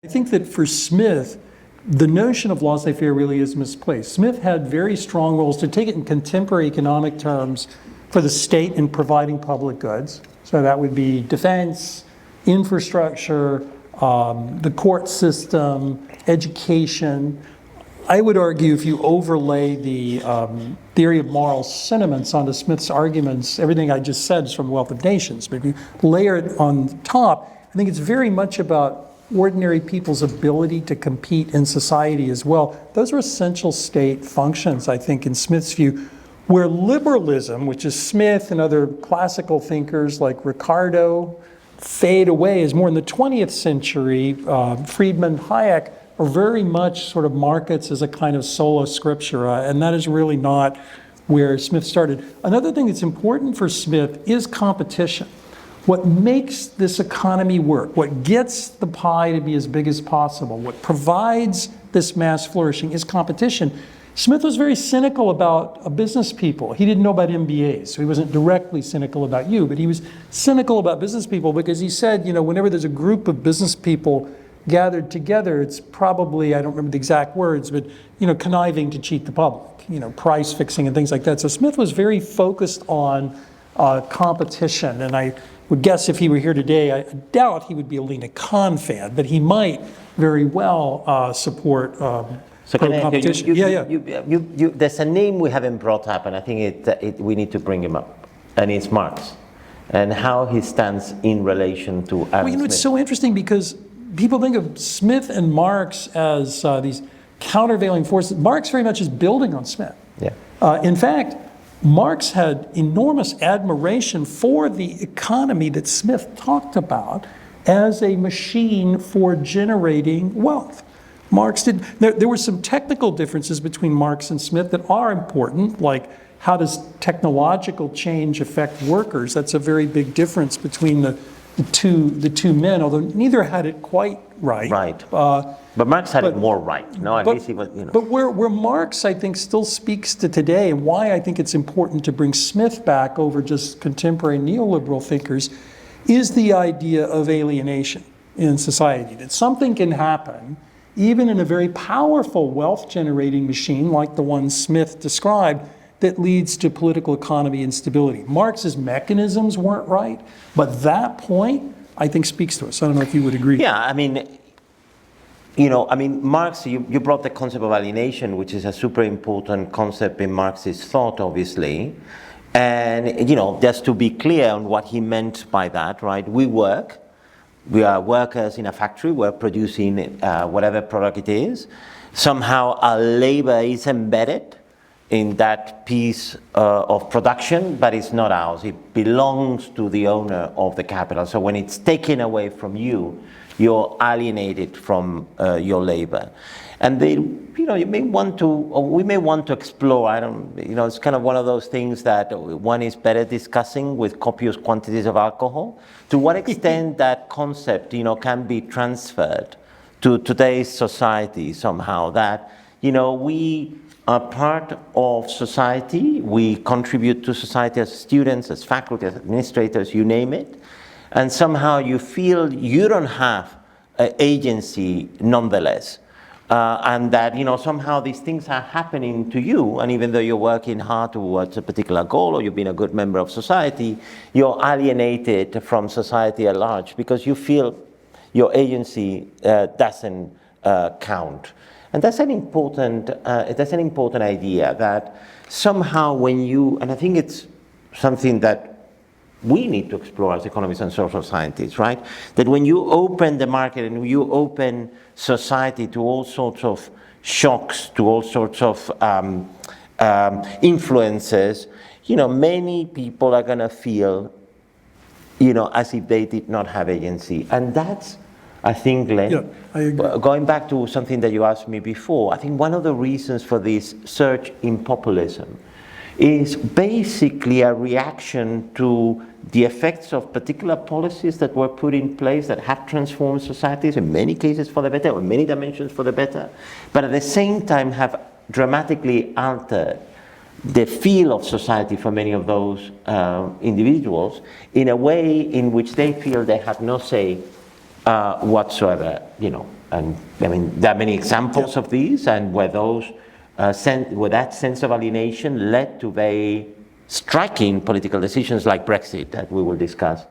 I think that for Smith, the notion of laissez-faire really is misplaced. Smith had very strong roles, to take it in contemporary economic terms, for the state in providing public goods. So that would be defense, infrastructure, the court system, education. I would argue if you overlay the theory of moral sentiments onto Smith's arguments, everything I just said is from Wealth of Nations. But if you layer it on top, I think it's very much about ordinary people's ability to compete in society as well. Those are essential state functions, I think, in Smith's view, where liberalism, which is Smith and other classical thinkers like Ricardo, fade away, is more in the 20th century. Friedman, Hayek are very much sort of markets as a kind of sola scriptura, and that is really not where Smith started. Another thing that's important for Smith is competition. What makes this economy work, what gets the pie to be as big as possible, what provides this mass flourishing is competition. Smith was very cynical about business people. He didn't know about MBAs, so he wasn't directly cynical about you, but he was cynical about business people because he said, whenever there's a group of business people gathered together, it's probably, I don't remember the exact words, but conniving to cheat the public, price fixing and things like that. So Smith was very focused on competition, and I would guess if he were here today, I doubt he would be a Lena Khan fan, but he might very well support pro-competition. There's a name we haven't brought up, and I think we need to bring him up, and it's Marx, and how he stands in relation to Adam Smith. It's so interesting because people think of Smith and Marx as these countervailing forces. Marx very much is building on Smith. Yeah. In fact, Marx had enormous admiration for the economy that Smith talked about as a machine for generating wealth. Marx did. There were some technical differences between Marx and Smith that are important, like how does technological change affect workers? That's a very big difference between the two men, although neither had it quite right. Right. But Marx had it more right. No, at least he was, But where Marx, I think, still speaks to today, and why I think it's important to bring Smith back over just contemporary neoliberal thinkers, is the idea of alienation in society. That something can happen, even in a very powerful wealth-generating machine like the one Smith described, that leads to political economy instability. Marx's mechanisms weren't right, but that point, I think, speaks to us. I don't know if you would agree. Yeah, Marx, you brought the concept of alienation, which is a super important concept in Marx's thought, obviously. And, just to be clear on what he meant by that, right? We are workers in a factory, we're producing whatever product it is. Somehow our labor is embedded in that piece of production, but it's not ours. It belongs to the owner of the capital. So when it's taken away from you, you're alienated from your labor. And you may want to, or we may want to explore, it's kind of one of those things that one is better discussing with copious quantities of alcohol. To what extent that concept, can be transferred to today's society somehow, that, we are part of society, we contribute to society as students, as faculty, as administrators, you name it, and somehow you feel you don't have agency nonetheless. And that, somehow these things are happening to you, and even though you're working hard towards a particular goal or you've been a good member of society, you're alienated from society at large because you feel your agency doesn't count. And that's an important idea, that somehow when you, and I think it's something that we need to explore as economists and social scientists, right? That when you open the market and you open society to all sorts of shocks, to all sorts of influences, many people are going to feel, as if they did not have agency. And that's, I think, Glenn, yeah, I agree. Going back to something that you asked me before, I think one of the reasons for this surge in populism is basically a reaction to the effects of particular policies that were put in place that have transformed societies, in many cases for the better, or in many dimensions for the better, but at the same time have dramatically altered the feel of society for many of those individuals in a way in which they feel they have no say whatsoever, and I mean, there are many examples of these, and where that sense of alienation led to very striking political decisions like Brexit that we will discuss.